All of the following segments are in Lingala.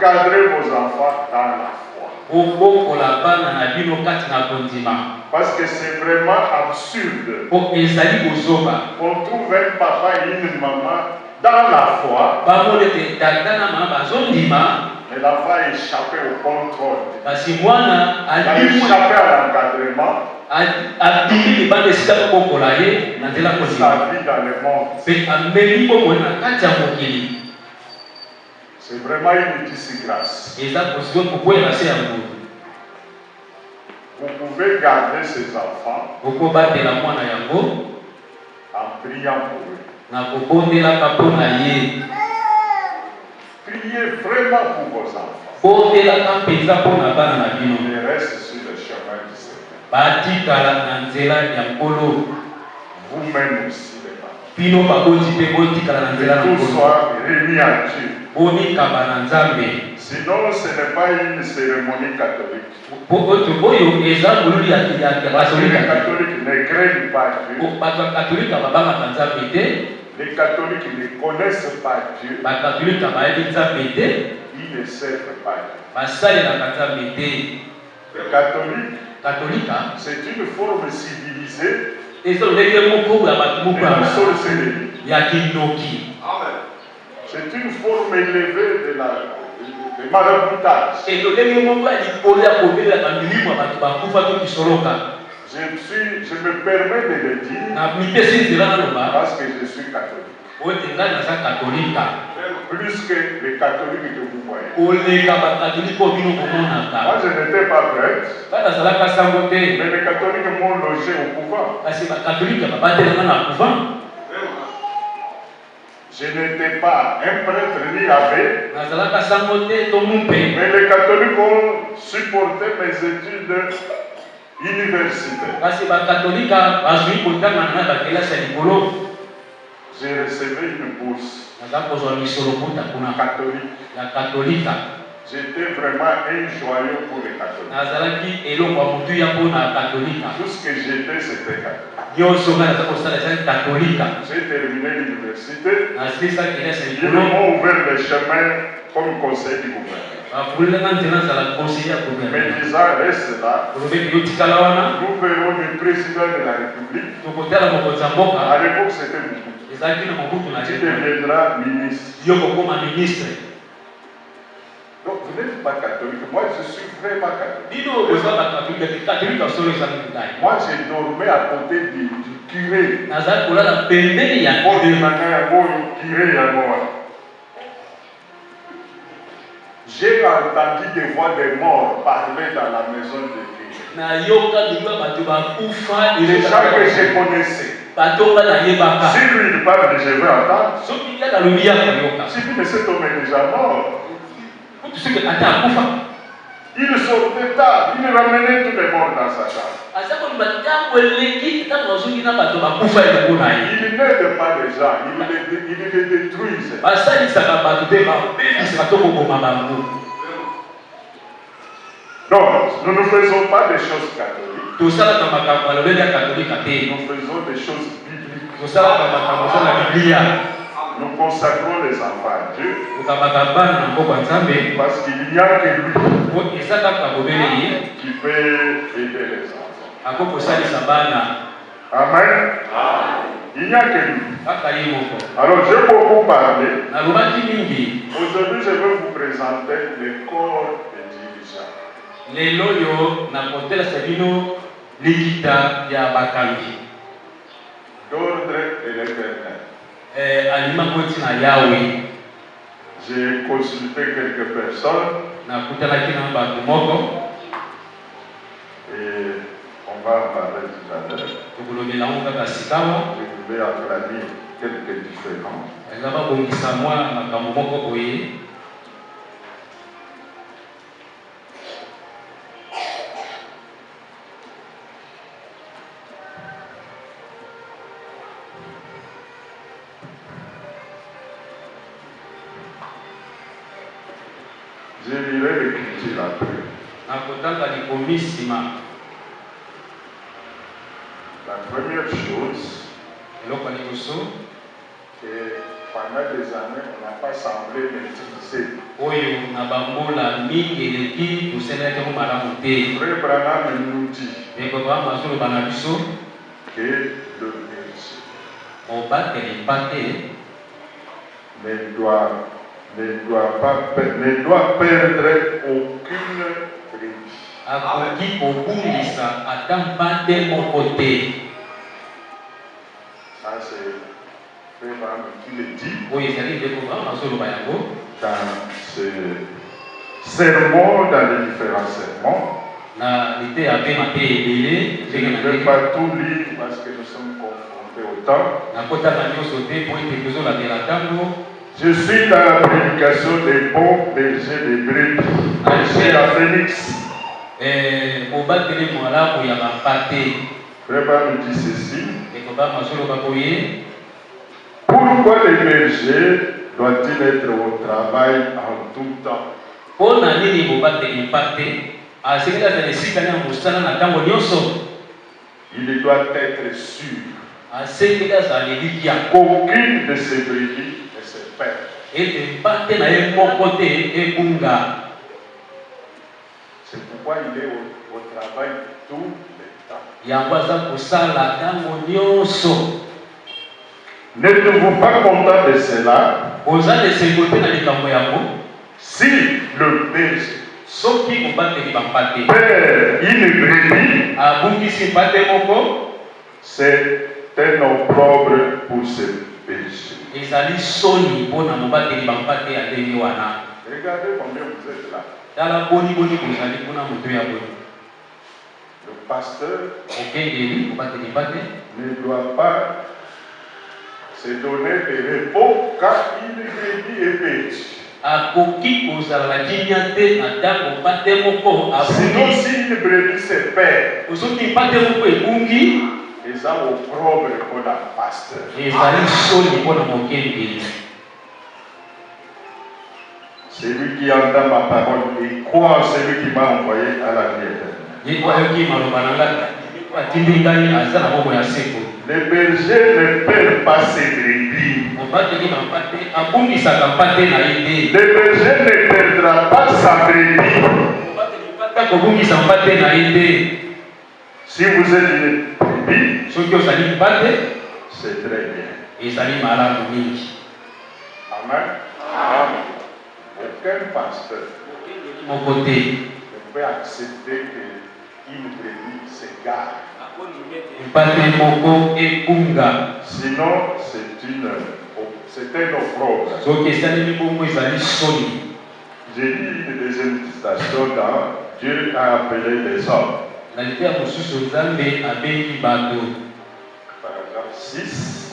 encadrez vos enfants dans la foi. Parce que c'est vraiment absurde. On trouve un papa et une maman dans la foi. Mais l'enfant a échappé au contrôle. Il a échappé à l'encadrement. Sa vie dans le monde. C'est vraiment une disgrâce. Vous pouvez garder ces enfants en priant pour eux. Priez vraiment pour vos enfants. Ils restent sur le chemin du Seigneur. Vous-même aussi, les parents. Que tout soit remis à Dieu. Sinon, ce n'est pas une cérémonie catholique. Les catholiques ne craignent pas Dieu. Les catholiques ne connaissent pas Dieu. Ils ne servent pas Dieu. Le catholique, c'est une forme civilisée de la sorcellerie. C'est une forme élevée de maraboutage. Je me permets de le dire parce que je suis catholique. Plus que les catholiques que vous voyez. Moi, je n'étais pas prêtre. Mais les catholiques m'ont logé au couvent. Je n'étais pas un prêtre ni abbé. Mais les catholiques ont supporté mes études universitaires. J'ai reçu une bourse catholique. J'étais vraiment un joyau pour les catholiques. Tout ce que j'étais, c'était catholique. J'ai terminé l'université. Ils m'ont ouvert le chemin comme conseil du gouvernement. Mais disant, reste là. Nous verrons le président de la République. À l'époque, c'était Mobutu. Tu deviendras ministre. Donc, vous n'êtes pas catholique. Moi, je suis vraiment catholique. Moi, j'ai dormi à côté du curé. J'ai entendu des voix de morts parler dans la maison de Dieu. Les gens que je connaissais. Si lui il parle, je vais entendre. Si lui, mais cet homme est déjà mort. Il sortait tard, il ramenait tous les morts dans sa chambre. Il n'aide pas les gens, il les détruit. Non, nous ne faisons pas des choses catholiques. Nous faisons des choses bibliques. Nous consacrons les enfants à Dieu parce qu'il n'y a que lui qui peut aider les enfants. Amen. Il n'y a que lui. Alors j'ai beaucoup parlé. Aujourd'hui je vais vous présenter le corps des dirigeants. D'ordre de l'Éternel. J'ai consulté quelques personnes et on va en parler tout à l'heure. Je vais acclamer quelques différences. Je lirai l'écriture après. La première chose, Pendant des années, on n'a pas semblé l'utiliser. Frère Branham nous dit que le berger ne doit perdre aucune brebis. Ça c'est Frère Branham qui le dit dans ce sermon, dans les différents sermons. Je ne vais pas tout lire parce que nous sommes confrontés au temps. Je suis dans la prédication des bons bergers des brebis. Berger à Phoenix. Frère Branham nous dit ceci. Pourquoi les bergers doivent-ils être au travail en tout temps? Il doit être sûr qu'aucune de ces brebis ne se perd. C'est pourquoi il est au travail tout le temps. N'êtes-vous pas content de cela? Si le berger perd une brebis, c'est un opprobre pour ce berger. Regardez combien vous êtes là. Le pasteur ne doit pas se donner de repos quand une brebis est perdue. Sinon, si une brebis se perd, ils ont opprobre pour la pasteur. Celui qui entend ma parole et croit en celui qui m'a envoyé à la vie éternelle. Les bergers ne perdent pas ses brebis. Le berger ne perdra pas sa brebis. Si vous êtes une brebis, c'est très bien. Amen. Amen. Aucun pasteur ne peut accepter qu'une brebis s'égare. Sinon, c'est un opprobre. J'ai lu une deuxième citation dans Dieu a appelé les hommes. Paragraphe 6.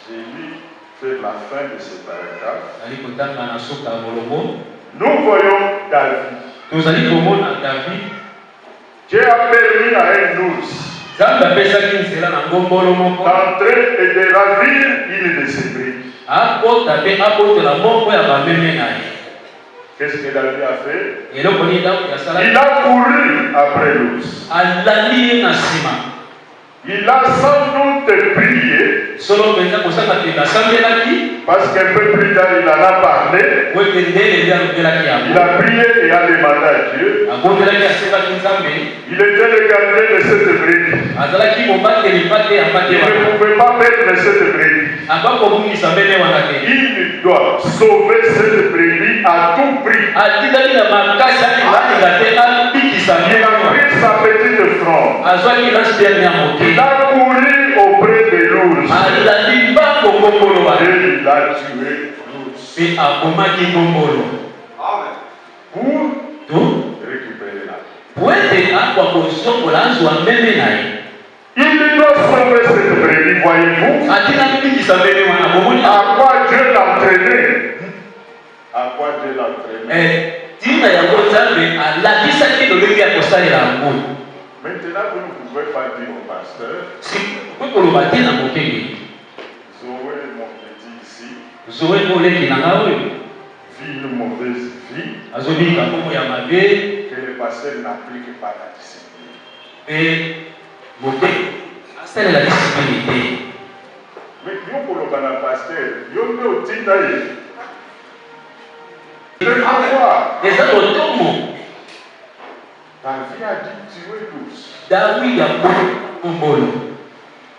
J'ai lu vers la fin de ce paragraphe. Nous voyons David. Dieu a permis à un ours d'entrer et de ravir une de ses brebis. Qu'est-ce que David a fait? Il a couru après l'ours. Il a sans doute prié. Parce qu'un peu plus tard, il en a parlé. Il a prié et a demandé à Dieu. Il était le gardien de cette brebis. Il ne pouvait pas perdre cette brebis. Il doit sauver cette brebis à tout prix. Il a pris sa petite fronde. Il a couru auprès de l'ours. Et il a tué l'ours. Pour récupérer la vie. Il doit sauver cette brebis, voyez-vous. À quoi Dieu l'a entraîné? À quoi Dieu l'a entraîné? Maintenant, vous ne pouvez pas dire au pasteur, Zoé, mon petit ici, vit une mauvaise vie, que le pasteur n'applique pas la discipline. Mais nous pour le pasteur, yo ne otinda ye. Je vais voir. Et ça doit tomber. David a dit tuer tous. David a dit un bolo.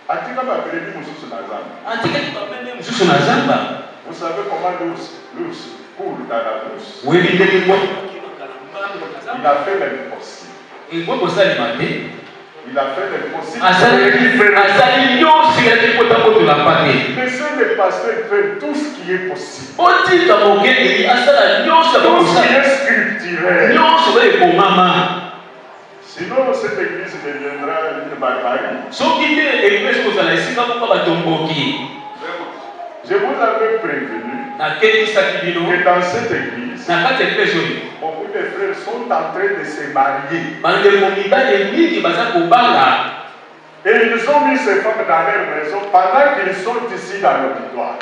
Atika va appeler Moussou Nazamba. Atika va appeler Moussou Nazamba. Vous savez comment l'ours court dans la brousse? Oui, il est bon. Il a fait l'impossible. Il faut que ça le matin. Il a fait l'impossible. Laissez les pasteurs faire tout ce qui est possible. Tout ce qui est scripturel. Sinon, cette église deviendra une barbarie. Je vous avais prévenu que dans cette église, beaucoup de frères sont en train de se marier. Et ils ont mis ces femmes dans leur maison pendant qu'ils sont ici dans l'auditoire.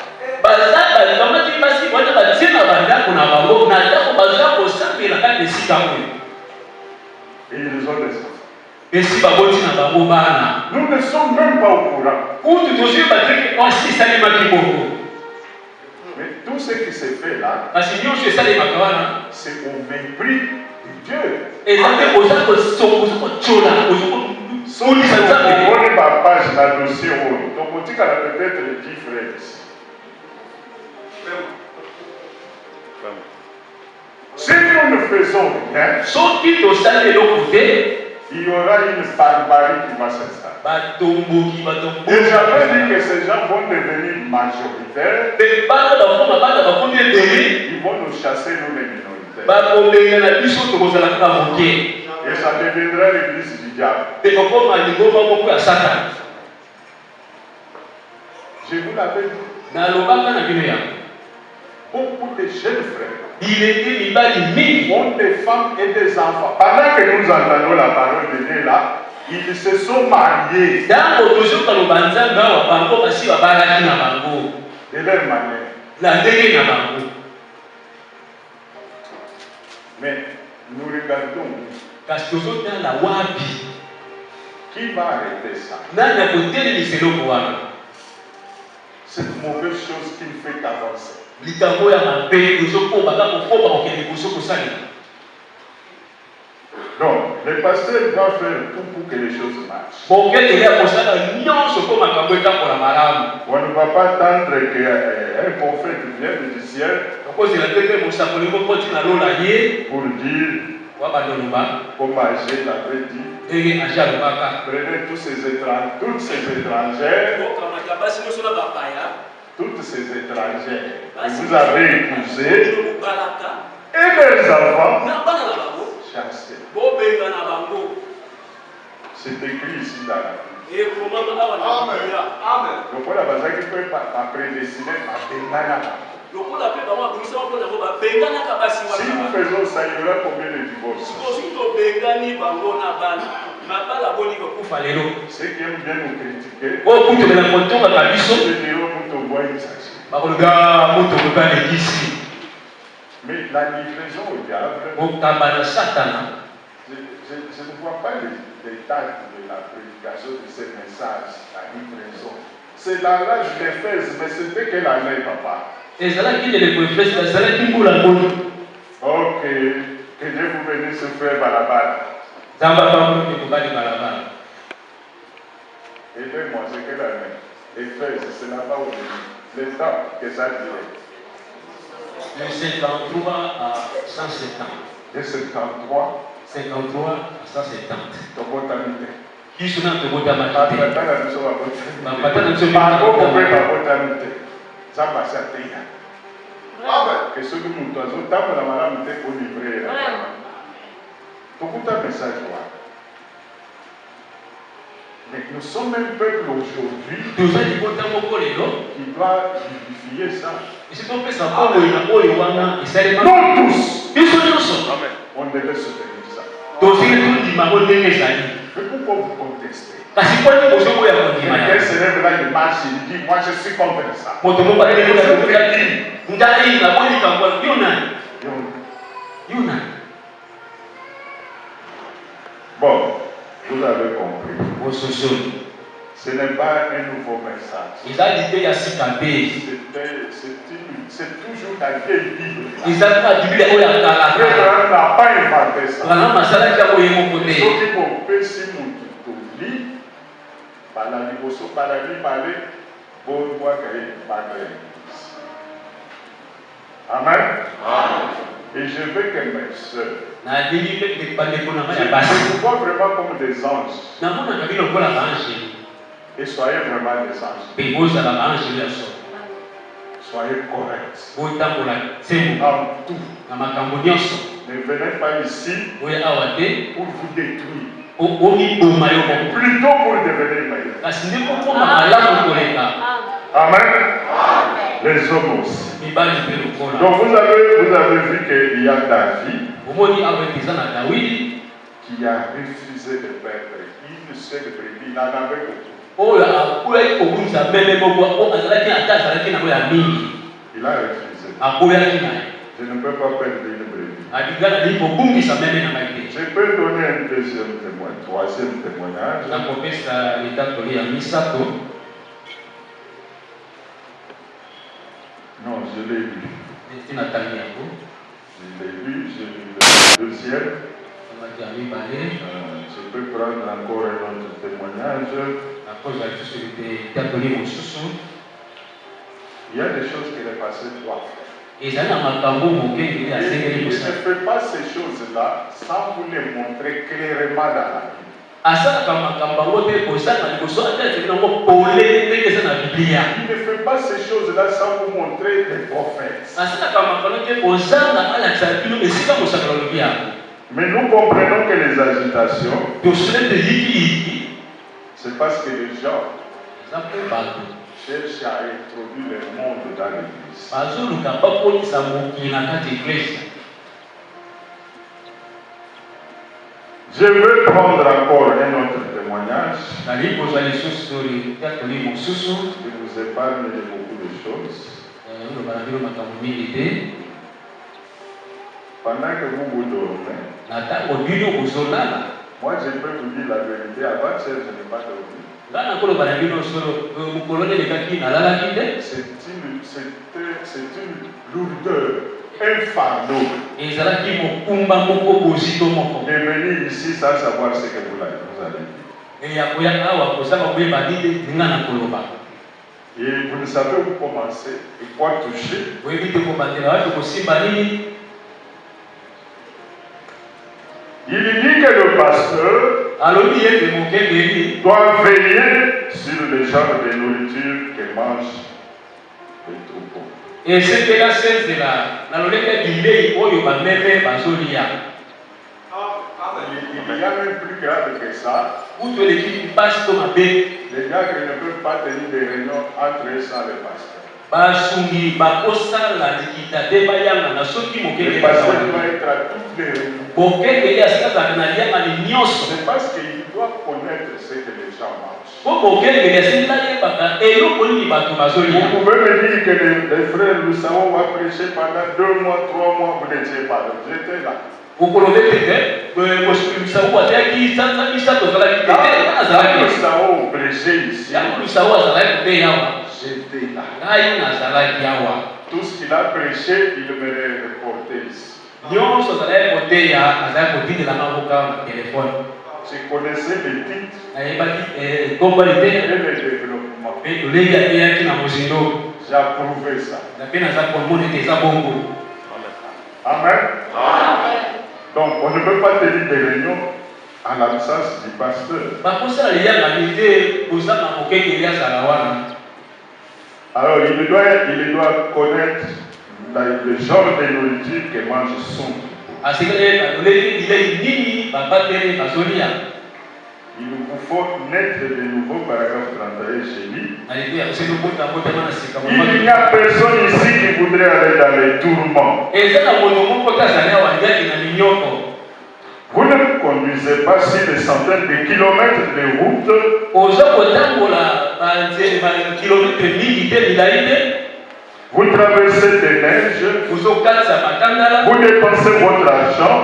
Et ils ont des enfants. Nous ne sommes même pas au courant. Mais tout ce qui se fait là, c'est au mépris de Dieu. Si on voit ma page, la dossier, donc on dit qu'elle a peut-être les 10 frères ici. Si nous ne faisons rien, il y aura une barbarie qui va s'installer. Et j'avais dit que ces gens vont devenir majoritaires. Ils vont nous chasser, nous les minoritaires. Et ça deviendra l'église du diable. Je vous l'avais dit. Beaucoup de jeunes frères ont des femmes et des enfants. Pendant que nous entendons la parole de Dieu là, ils se sont mariés. De leur manière. Mais nous regardons. Qui va arrêter ça? Cette mauvaise chose qui ne fait qu'avancer. Donc, les pasteurs doivent faire tout pour que les choses marchent. On ne va pas attendre qu'un prophète vienne du ciel pour dire comme Agé l'avait dit, prenez tous ces étrangers, toutes ces étrangères que vous avez épousés et leurs enfants chassés. C'est écrit ici dans la Bible. Amen. Donc voilà, vous avez prédestiné à Bengana. Si nous faisons ça, il y aura combien de divorces? Ceux qui aiment bien nous critiquer, ils diront nous te voit exagérer. Mais la livraison au diable, je ne vois pas les détails de la prédication de ce message, la livraison. C'est la rage d'Éphèse, mais c'était quelle année, papa? Ok, que Dieu vous bénisse, ce frère Balabal. Aidez-moi, c'est quelle année? Éphèse, c'est là-bas où le temps que ça durait. De 53 à 170. De 53 à 170. Que ceux qui nous ont tant la madame pour livrer. Tout un message. Mais nous sommes un peuple aujourd'hui qui doit justifier ça. Non tous. On devait soutenir ça. Mais pourquoi vous contestez? Quelqu'un se lève là, il marche, il dit, moi je suis contre ça. Bon, vous avez compris. Ce n'est pas un nouveau message. C'est toujours la vieille Bible. Frère n'a pas inventé ça. Ceux qui m'ont fait si mon lit, par la liboso, par la vie, par les bon bois Amen. Et je veux que mes soeurs, je vous vois vraiment comme des anges. Et soyez vraiment des anges. Soyez corrects. En tout. Ne venez pas ici pour vous détruire. Plutôt pour devenir meilleur. Amen. Les hommes aussi. Donc vous avez vu qu'il y a David qui a refusé de perdre une seule brebis. Il en avait beaucoup. Il a refusé. Je ne peux pas perdre une brebis. Je peux donner un deuxième témoin, troisième témoignage. Non, je l'ai lu. Je l'ai lu, j'ai lu le deuxième. Je peux prendre encore un autre témoignage. Il y a des choses que les pasteurs doivent faire. Il ne fait pas ces choses-là sans vous les montrer clairement dans la Bible. Il ne fait pas ces choses-là sans vous montrer des prophètes. Mais nous comprenons que les agitations, c'est parce que les gens cherchent à introduire le monde dans l'église. Je veux prendre encore un autre témoignage. Je vous épargne de beaucoup de choses. Pendant que vous dormez, moi je peux vous dire la vérité, avant ça je n'ai pas dormi. C'est une lourdeur, un fardeau. De venir ici sans savoir ce que vous allez dire. Et vous ne savez où commencer et quoi toucher. Il dit que le pasteur doit veiller sur le genre de nourriture que mangent les troupeaux. Et c'est que la scène de la il y a même plus grave que ça. Les gars qui ne peuvent pas tenir des réunions entre eux sans les pasteurs. Le pasteur doit être à toutes les réunions. C'est parce qu'il doit connaître ce que les gens mangent. Vous pouvez me dire que les frères Loussao va prêcher pendant 2 mois, 3 mois, vous n'étiez pas là. J'étais là. Loussao prêchait ici. J'étais là. Tout ce qu'il a prêché, il me l'a reporté ici. Je connaissais les titres et le développement. J'approuvais ça. Amen. Donc, on ne peut pas tenir des réunions à l'absence du pasteur. Alors, il doit connaître le genre de nourriture que mange son troupeau. Il vous faut naître de nouveau, paragraphe 31, j'ai lu. Il n'y a personne ici qui voudrait aller dans les tourments. Vous ne conduisez pas sur des centaines de kilomètres de route. Vous traversez des neiges. Vous dépensez votre argent.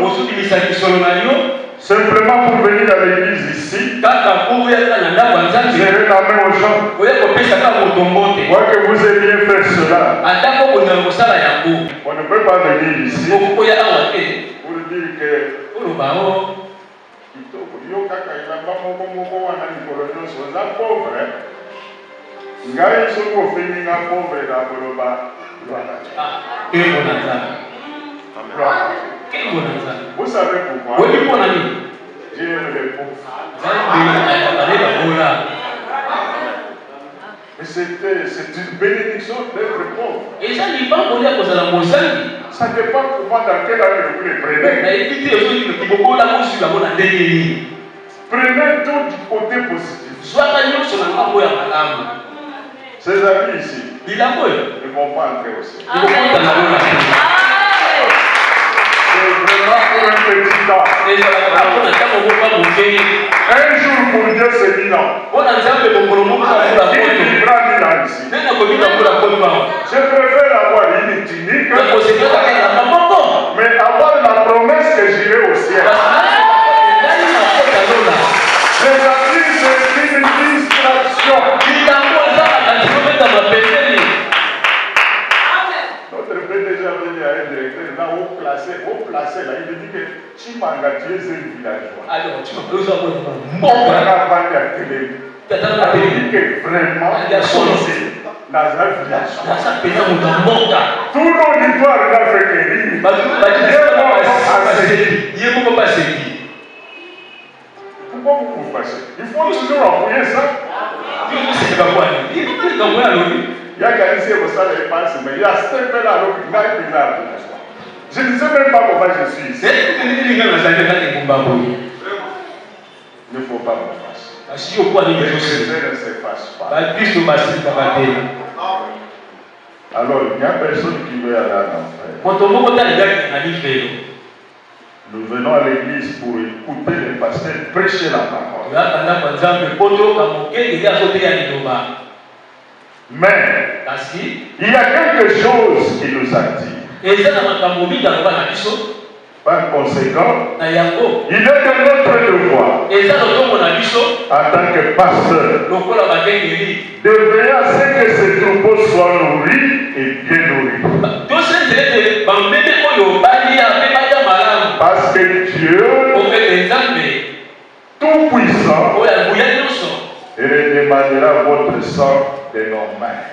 Simplement pour venir à l'église ici, serrer la main aux gens. Voyez que vous aimiez faire cela. On ne peut pas venir ici pour dire que vous savez pourquoi? J'aime les pauvres. Mais c'est une bénédiction d'être pauvre. Ça dépend comment dans quelle année vous les prenez. Prenez tout du côté positif. Ces amis ici ne vont pas entrer aussi. C'est vraiment pour un petit temps. Un jour pour Dieu c'est 1000 ans. Je préfère avoir une tunique, mais avoir la promesse que j'irai au ciel. Les amis, c'est une distraction. Notre PDG a venu à un directeur, là, haut placé, là, il dit que Chimanga, tu es un villageois. On a vendu à télé. Il dit que vraiment, dans un village. Tout l'auditoire l'a fait rire. Pourquoi vous vous fâchez? Il faut toujours envoyer ça. Il y a Galicia au sein des passes, mais il y a Stephen à l'autre qui n'a pas de la. Je ne sais même pas comment je suis ici. Il ne faut pas me fâcher. Les chrétiens ne se fâchent pas. Alors, il n'y a personne qui veut aller en enfer. Nous venons à l'église pour écouter les pasteurs prêcher la parole. Mais il y a quelque chose qui nous attire. Par conséquent, il est de notre devoir, en tant que pasteur, de veiller à ce que ces troupeaux soient nourris et bien nourris. Parce que Dieu, tout puissant, redemandera votre sang de nos mains.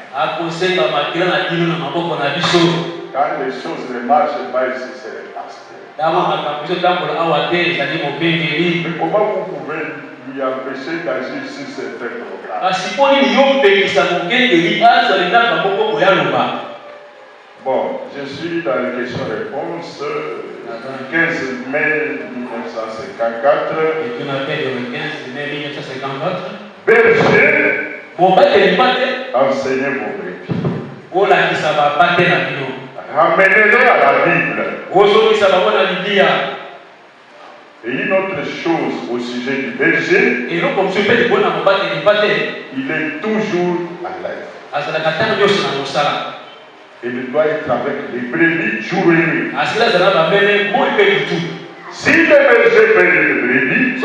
Quand les choses ne marchent pas ici, c'est les pasteurs. Mais comment vous pouvez lui empêcher d'agir sur certains programmes? Bon, je suis dans les questions-réponses du 15 mai 1954. Berger, enseignez vos brebis. Ramenez-les à la Bible. Et une autre chose au sujet du berger, il est toujours à l'aise. Il doit être avec les brebis jour et nuit. Si le berger perd les brebis,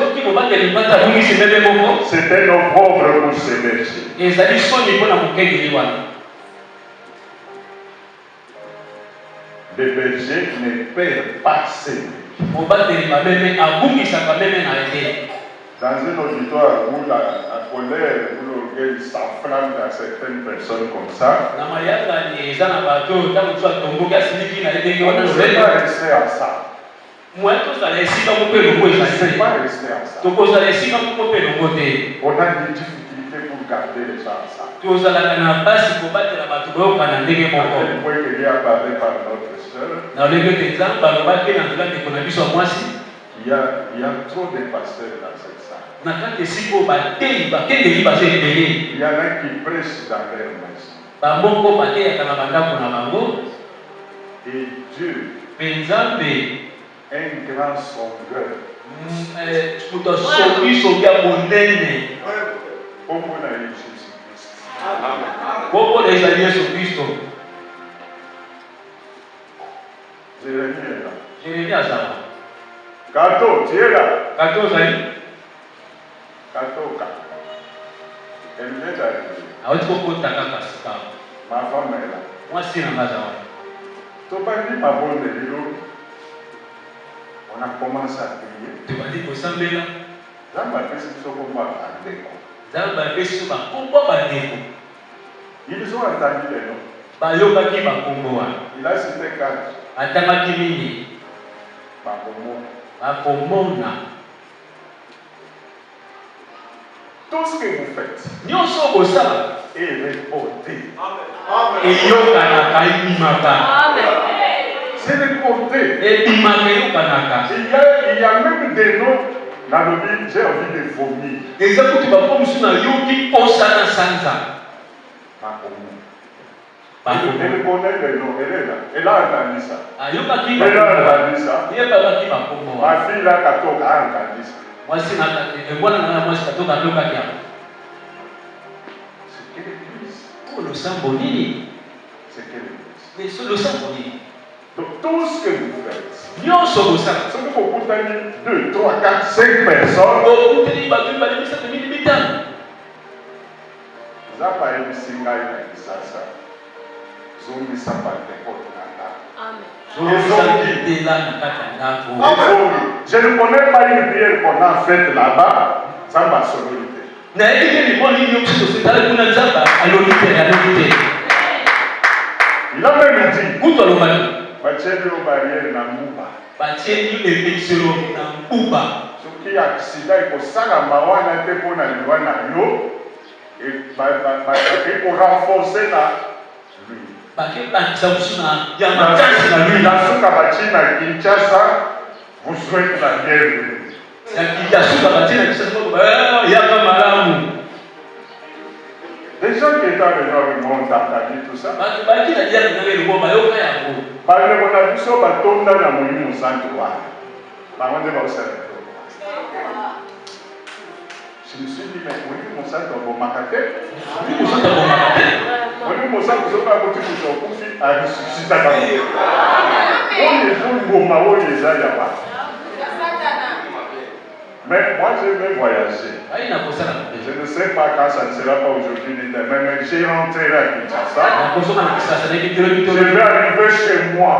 c'est un opprobre pour ces bergers. Les bergers ne perdent pas ses brebis. Dans un auditoire où la colère, où l'orgueil s'enflamme dans certaines personnes comme ça, on ne peut pas rester à ça. On ne peut pas rester à ça. On a des difficultés pour garder les gens à ça. À tel point qu'il y a parlé par notre soeur, il y a trop de pasteurs dans cette salle. Il y en a qui prêchent dans leur maison. Et Dieu, un grand songeur, Jérémie est là. Kato, tu es là. 14 ans. Katoka. Elle vient d'arriver. Ma femme est là. Moi, c'est un bazar. On a commencé à prier. Tu vas dire que ça me là. Ils ont entendu les noms. Il a cité 4. Tout ce que vous faites est reporté. C'est reporté. Il y a même des noms dans le livre, j'ai envie de vomir. Je connais les noms, elle est là. Elle a entendu ça. Elle a entendu ça. Ma fille là, Katoka, a entendu ça. C'est quelle église? C'est quelle église? Donc tout ce que vous faites, ce que vous avez 2, 3, 4, 5 personnes, vous n'avez pas eu singa et ça. Zombi sapate kotinanda. Je ne connais pas une prière qu'on a faite là-bas sans ma sonorité. Il a même dit, Bacheli au barrière na mbuba. Soki accident iko sala mawana te pona liwana yo et pour renforcer la lui. La souka bachina Kinshasa vous souhaite la bienvenue. Les gens qui étaient venus avec moi ont entendu tout ça. Je me suis dit, mais oui, mon sang est bon, ma tête. Oui, mon sang est bon, ma tête. Oui, mon sang est bon, ma tête. Mais moi, je vais voyager. Je ne sais pas quand ça ne sera pas aujourd'hui ni demain, mais j'ai rentré à Kinshasa. Je vais arriver chez moi.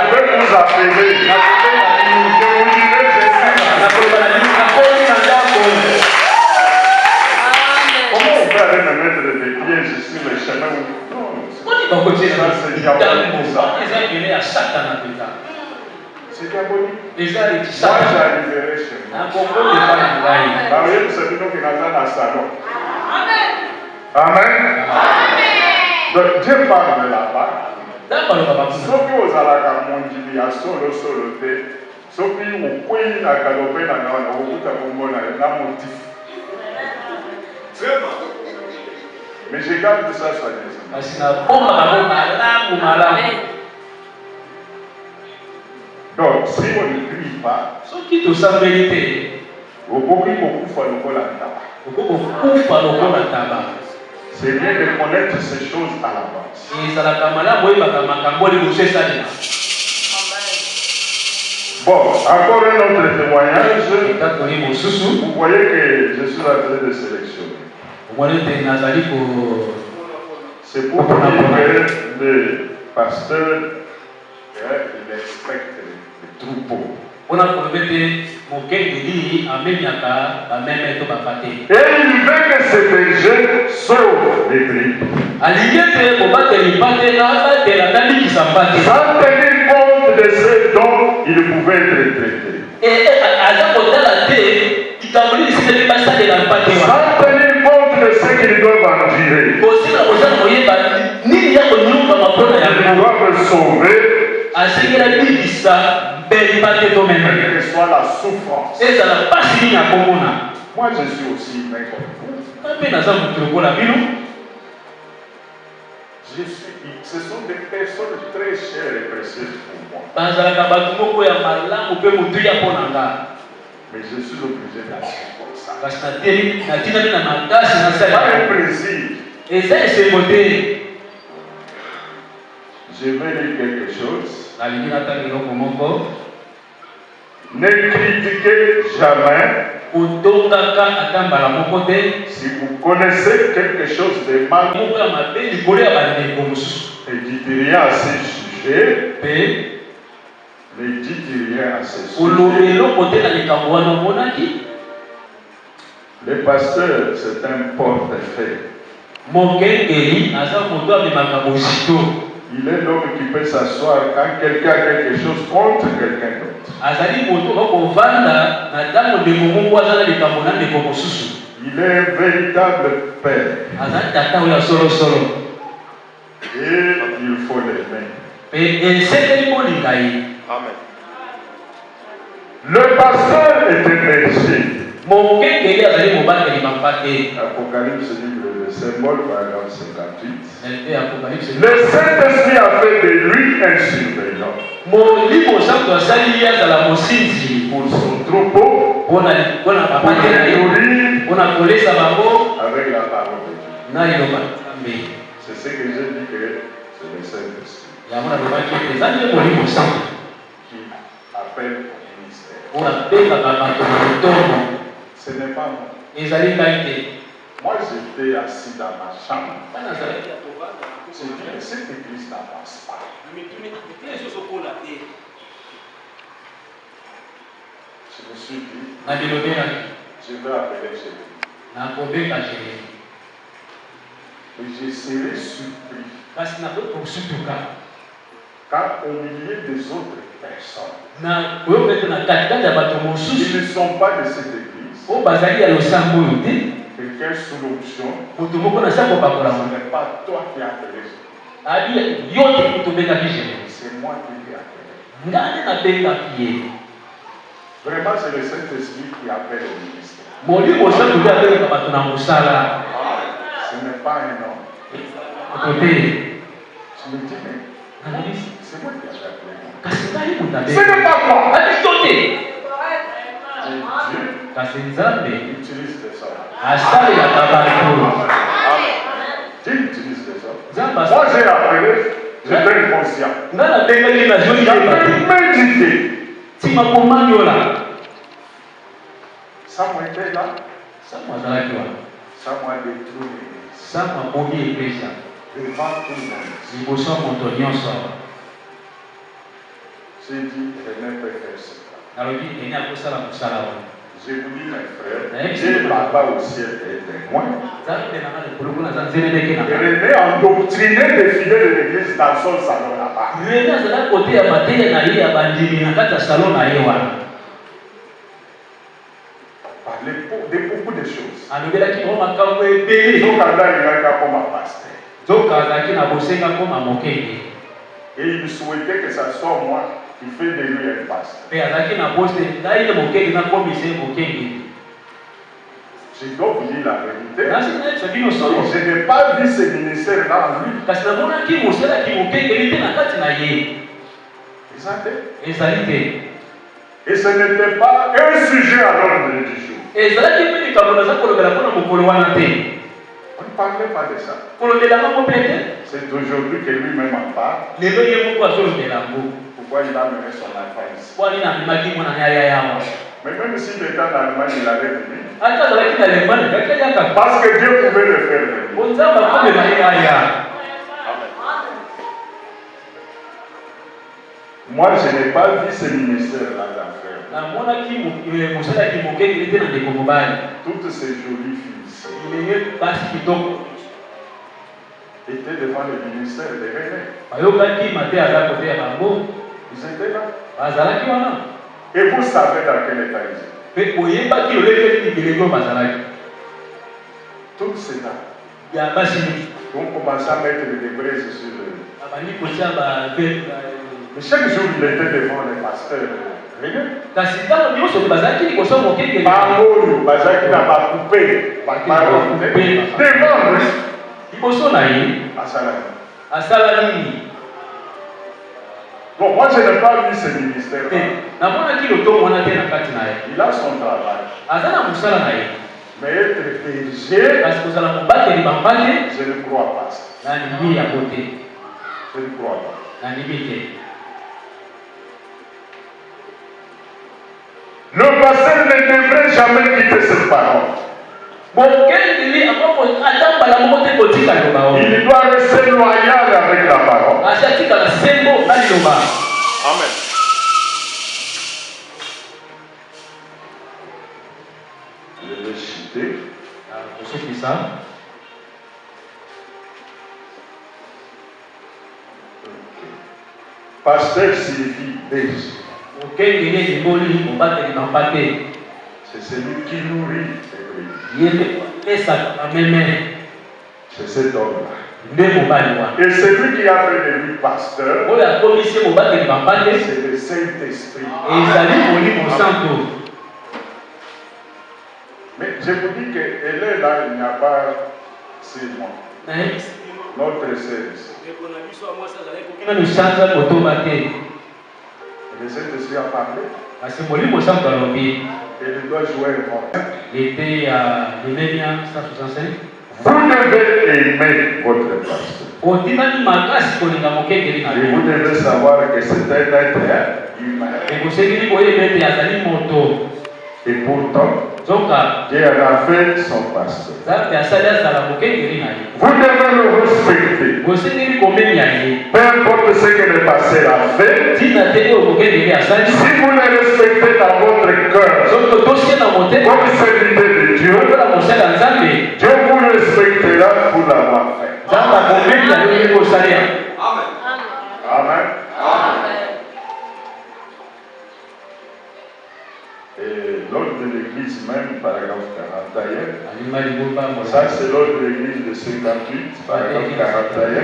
Je vais vous appeler. Je vous dirai, je suis là. Comment on peut aller me mettre des pieds sur le chemin où... Non, ça c'est diabolique. C'est diabolique. Moi j'arriverai chez moi. Vous savez donc qu'il y a dans le salon. Amen. Donc Dieu parle de la part. Sauf que vous allez à mon Dieu, il y a solo te. Sauf que vous pouvez la galopée dans la route à mon motif. Mais je garde ça soigneusement. Donc, si on ne prie pas, c'est bien de connaître ces choses à l'avance. Bon, encore un autre témoignage. Vous voyez que je suis en train de sélectionner. C'est pour dire que le pasteur il respecte les troupeaux. Et il veut que ces bergers sauvent les brebis. Sans tenir compte de ce dont il pouvait être traité. Sans tenir compte de ce qu'ils doivent endurer. Ils doivent sauver. Quelle que soit la souffrance. Moi je suis aussi humain comme vous. Ce sont des personnes très chères et précieuses pour moi. Mais je suis obligé d'agir comme ça. C'est pas un plaisir. Je vais lire quelque chose. Ne critiquez jamais. Si vous connaissez quelque chose de mal, ne dites rien à ce sujet. Ne dites rien à ce sujet. Le pasteur, c'est un porte-feuille. Il est l'homme qui peut s'asseoir quand quelqu'un a quelque chose contre quelqu'un d'autre. Il est un véritable père. Et il faut l'aimer. Amen. Le pasteur est un berger. Apocalypse livre de symbole, paragraphe 58. Le Saint-Esprit a fait de lui un surveillant pour son troupeau, pour le nourrir avec la parole de Dieu. C'est ce que j'ai dit que c'est le Saint-Esprit qui appelle au ministère. Ce n'est pas moi. Moi, j'étais assis dans ma chambre. J'ai dit, mais cette église n'avance pas. Je me suis dit, je vais appeler Jérémie. Et je serai surpris quand au milieu des autres personnes, qui ne sont pas de cette église, quelqu'un sous l'onction, ce n'est pas toi qui as appelé. C'est moi qui l'ai appelé. Vraiment, c'est le Saint-Esprit qui appelle le ministère. Ce n'est pas un homme. Je me dis, mais c'est moi qui ai appelé. Ce n'est pas toi. Dieu utilise des hommes. Dieu utilise des hommes. Moi j'ai appelé, j'étais inconscient. J'avais médité. Samuel était là. Samuel détruit l'église. Devant tout le monde. J'ai dit, René peut faire ça. Je vous dis, mes frères, Dieu là-bas au ciel est témoin. René a endoctriné les fidèles de l'église dans son salon là-bas. Parler de beaucoup de choses. Et il souhaitait que ça soit moi qui fait de lui un pasteur. Je dois vous dire la vérité. Je n'ai pas vu ce ministère-là en lui. Et ce n'était pas un sujet à l'ordre du jour. On ne parlait pas de ça. C'est aujourd'hui que lui-même en parle. Pourquoi il a mené son enfant ici? Mais même s'il était en Allemagne, il allait venir. Parce que Dieu pouvait le faire venir. Moi, je n'ai pas vu ce ministère-là d'enfer. Toutes ces jolies filles ici étaient devant le ministère de René. Ils étaient là. Et vous savez dans quel état ils étaient. Tout cela. On commençait à mettre des braises sur eux. Mais chaque jour, il était devant les pasteurs. Bon, moi je n'ai pas vu ce ministère. Il a son travail. Mais être berger, je ne crois pas. Je ne crois pas. pasteur ne devrait jamais quitter cette parole. Il doit rester loyal avec la parole. Amen. Je vais citer. Pour ceux qui savent. Pasteur signifie berger. C'est celui qui nourrit les brebis. C'est cet homme-là. Et celui qui a fait de lui pasteur, c'est le Saint-Esprit. Mais je vous dis qu'elle est là, il n'y a pas 6 mois. Notre sœur ici. Le Saint-Esprit a parlé. Elle doit jouer un rôle. Vous devez aimer votre pasteur. Et vous devez savoir que c'est un être humain. Et pourtant, Dieu a fait son pasteur. Vous devez le respecter. Peu importe ce que le pasteur a fait, si vous le respectez dans votre cœur, comme serviteur de Dieu, Dieu vous respectera pour l'avoir fait. Amen. Et l'ordre de l'église même, paragraphe 41, ça c'est l'ordre de l'église de 58, paragraphe 41.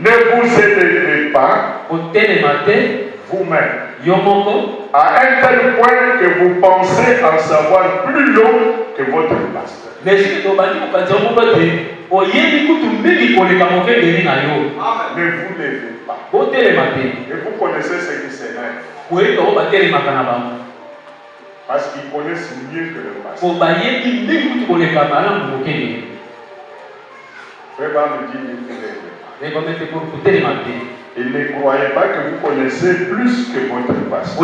Ne vous élevez pas vous-même à un tel point que vous pensez en savoir plus long que votre pasteur. Ne vous levez pas. Et vous connaissez ce qui s'élève. Parce qu'ils connaissent mieux que le pasteur. Frère va me dire, et ne croyez pas que vous connaissez plus que votre pasteur. Ou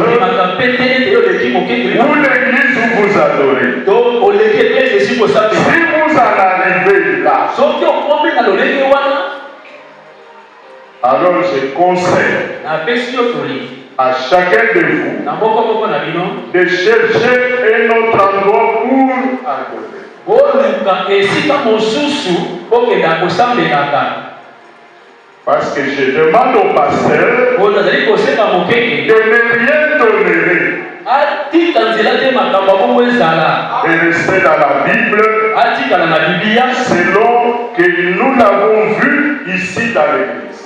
l'église où vous adorez. Si vous en arrivez là, alors je conseille à chacun de vous de chercher un autre endroit pour adorer. Parce que je demande au pasteur de ne rien tolérer. Et rester dans la Bible selon que nous l'avons vu ici dans l'église.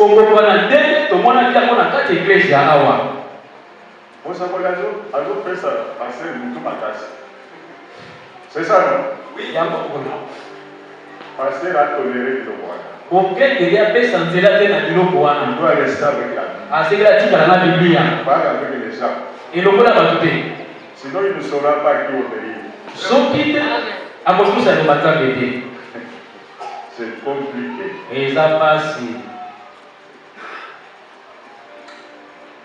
C'est ça, non? Oui. Pasteur a toléré le roi. Il doit rester avec la Bible. Pas avec les gens. Sinon il ne saura pas qui obéir. C'est compliqué.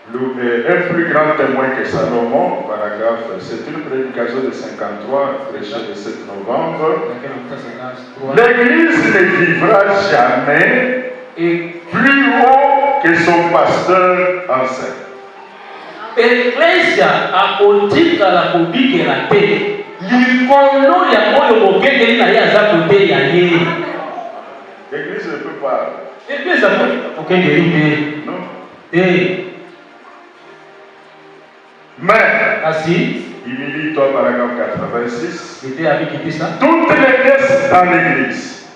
Un plus grand témoin que Salomon, paragraphe, c'est une prédication de 53, prêchée le 7 novembre. L'église ne vivra jamais plus haut que son pasteur enseigne. L'église ne peut pas. Non. Mais, humilie-toi, paragraphe 86. Toutes les pièces dans l'église.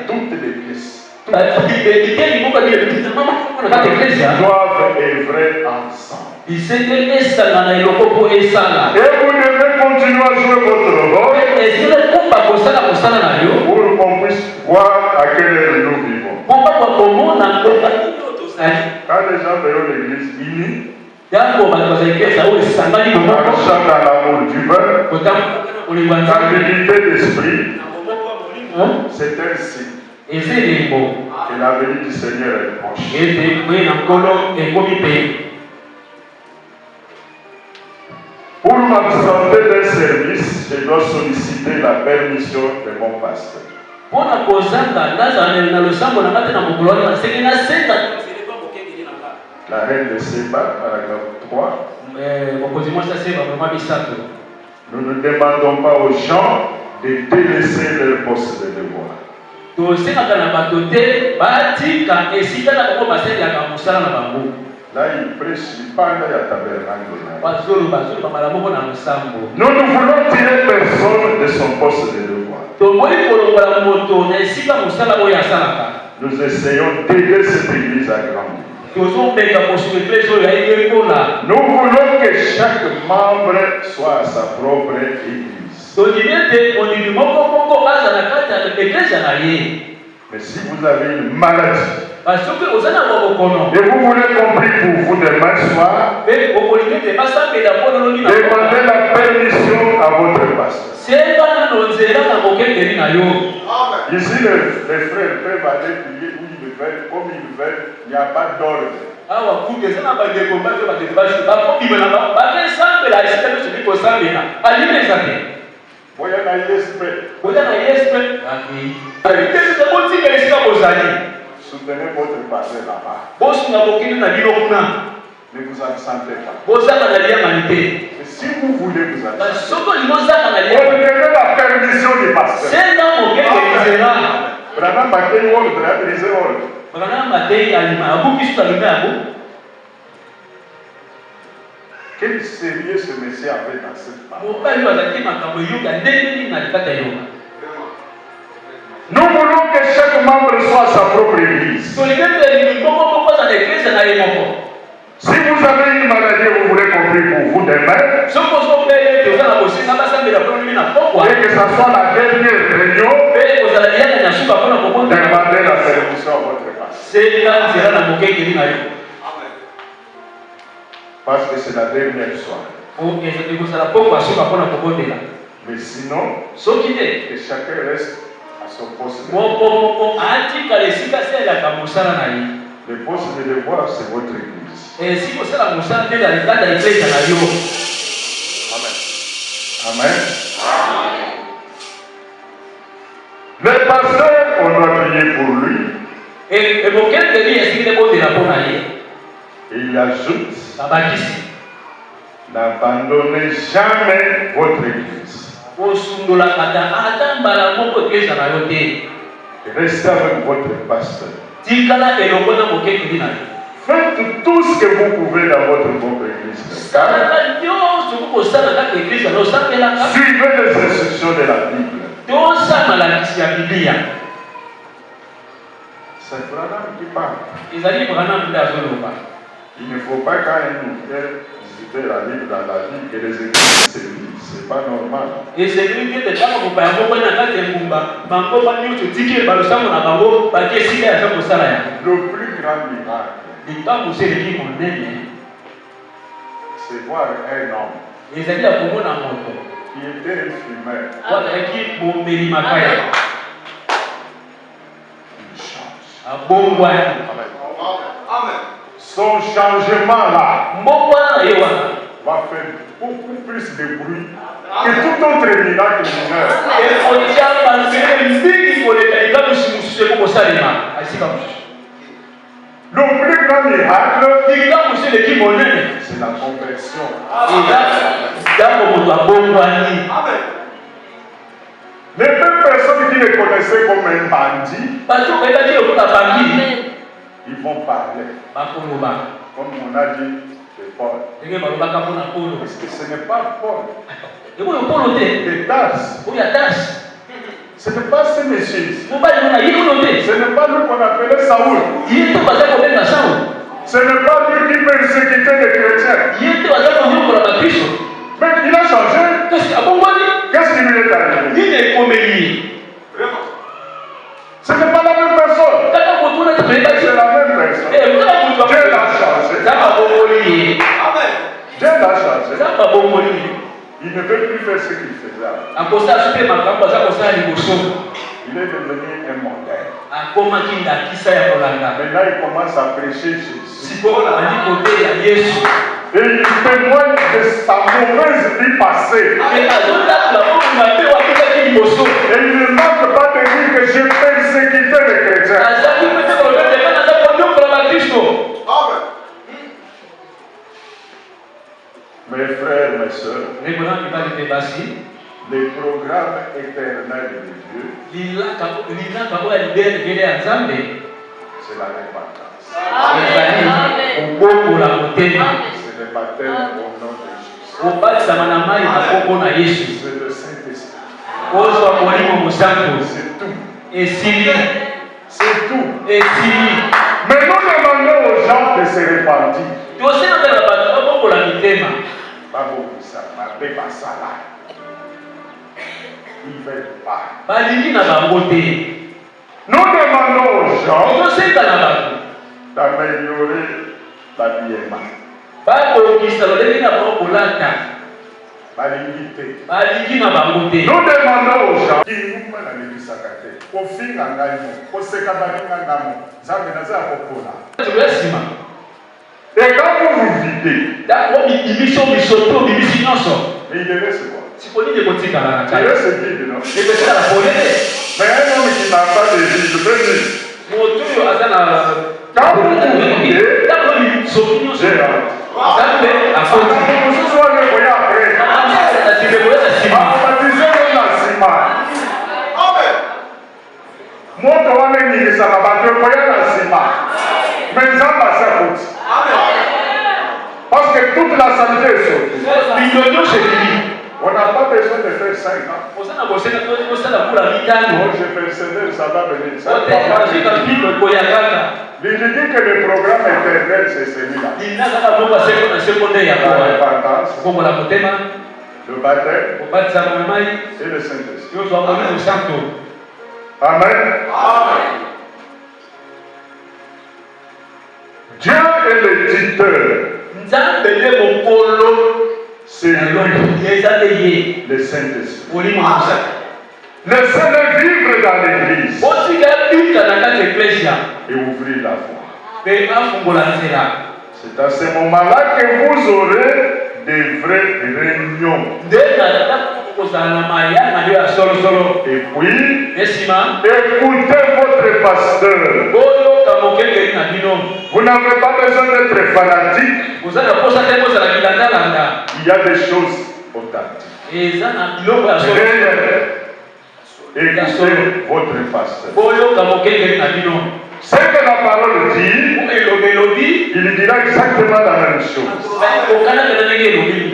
Toutes les pièces. Doivent œuvrer ensemble. Et vous devez continuer à jouer votre rôle pour qu'on puisse voir à quelle heure nous vivons. Quand les gens verront l'église unie, marchant dans l'amour du vin, dans l'unité d'esprit, c'est un signe que la venue du Seigneur est proche. m'absenter d'un service, je dois solliciter la permission de mon pasteur. La reine de Séba, paragraphe 3. Nous ne demandons pas aux gens de délaisser leur poste de devoir. Là, il prêche, il parle à tabernacle. Nous ne voulons tirer personne de son poste de devoir. Nous essayons d'aider cette église à grandir. Nous voulons que chaque membre soit à sa propre église. Mais si vous avez une maladie et vous voulez qu'on prie pour vous demain soir, demandez la permission à votre pasteur. Ici, les frères peuvent aller prier où ils veulent, comme ils veulent, il n'y a pas d'ordre. Soutenez votre pasteur là-bas. Ne vous absentez pas. Et si vous voulez vous absenter, obtenez la permission du pasteur. Branham Matei ordre, brisé ordre. Quel sérieux ce monsieur avait dans cette parole. Nous voulons que chaque membre soit à sa propre église. Si vous avez une maladie, vous voulez qu'on prie pour vous demain, et que ça soit la dernière réunion, demandez la permission à votre pasteur. Parce que c'est la dernière soirée. Mais sinon, que chacun reste à son poste de devoir. Le poste de devoir, c'est votre église. Amen. Amen. Le pasteur, on doit prier pour lui. Et il ajoute, n'abandonnez jamais votre église. Restez avec votre pasteur. Faites tout ce que vous pouvez dans votre propre église. Suivez les instructions de la Bible. C'est Branham qui parle. Il ne faut pas quand nous fait visiter la Bible dans la vie que les églises se lisent. C'est pas normal. Le plus grand miracle, c'est voir un homme qui était un fumeur. Il change. Amen. Son changement là va faire beaucoup plus de bruit que tout autre miracle mineur. Le plus grand miracle, c'est la conversion. Amen. Les mêmes personnes qui le connaissaient comme un bandit, ils vont parler. Comme on a dit de Paul. Parce que ce n'est pas Paul. De Tarse. Ce n'est pas ce monsieur. Ce n'est pas lui qu'on appelait Saoul. Ce n'est pas lui qui persécutait les chrétiens. Mais il a changé. Qu'est-ce qui lui est arrivé? Ce n'est pas la même personne. C'est la même personne. Dieu l'a changé. Dieu l'a changé. Il ne veut plus faire ce qu'il faisait. Il est devenu un modèle. Maintenant, il commence à prêcher Jésus. Et il témoigne de sa mauvaise vie passée. Et il ne manque pas de dire que j'ai persécuté les chrétiens. Amen. Mes frères, mes soeurs, les programmes éternels de Dieu, c'est la repentance. C'est le baptême au nom de Jésus. C'est le Saint-Esprit. C'est tout. Mais nous demandons aux gens de se repentir. Ils ne veulent pas. Nous demandons aux gens d'améliorer l'habillement. Nous demandons aux gens qui nous prennent à l'église sacrée. Au fin au et quand vous vous videz, mais il reste quoi? Il reste vide, non? Mais un homme qui n'a pas de vie, je peux dire. Quand vous vous videz, j'ai hâte. Parce que toute la santé est sortie. On n'a pas besoin de faire 5 ans. Moi, je persévère, ça va venir. Il dit que le programme éternel, c'est celui-là. La repentance, le baptême et le Saint-Esprit. Amen. Dieu est le tuteur. C'est lui, le Saint-Esprit. Laissez-le vivre dans l'église et ouvrir la voie. C'est à ce moment-là que vous aurez des vraies réunions. Et puis, écoutez votre pasteur. Vous n'avez pas besoin d'être fanatique. Il y a des choses authentiques. Écoutez votre pasteur. Ce que la parole dit, il dira exactement la même chose.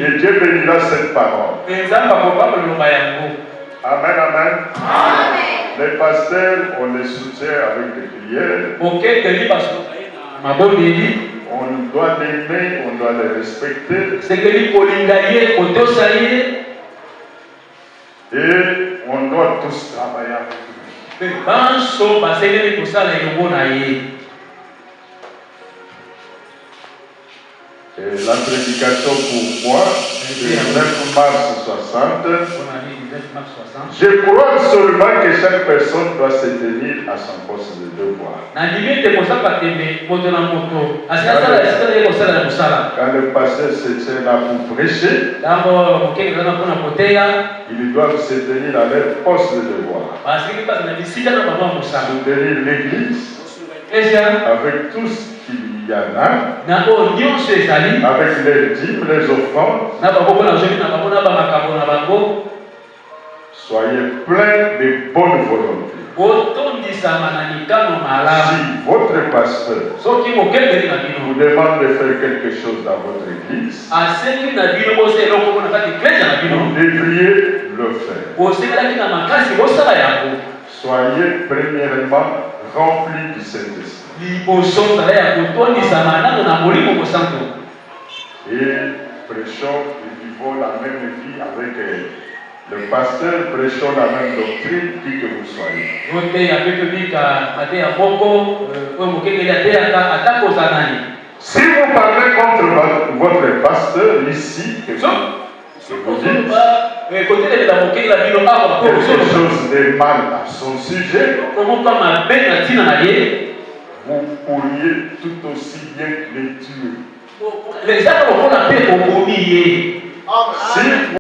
Et Dieu bénira cette parole. Amen, amen. Les pasteurs, on les soutient avec des prières. On doit l'aimer, on doit les respecter. Et on doit tous travailler avec eux. Et la prédication pour moi, c'est le 9 mars 60. Je crois seulement que chaque personne doit se tenir à son poste de devoir. Quand le pasteur se tient là pour prêcher, ils doivent se tenir à leur poste de devoir. Soutenir l'église avec tout ce qu'il y en a, avec les dîmes, les offrandes. Soyez pleins de bonne volonté. Si votre pasteur vous demande de faire quelque chose dans votre église, vous devriez le faire. Soyez premièrement remplis du Saint-Esprit. Et prêchons et vivons la même vie avec le pasteur, prêchons la même doctrine qui que vous soyez. Si vous parlez contre votre pasteur ici, que vous dites quelque chose de mal à son sujet, vous pourriez tout aussi bien les tuer. Les gens vont appeler au commis. Si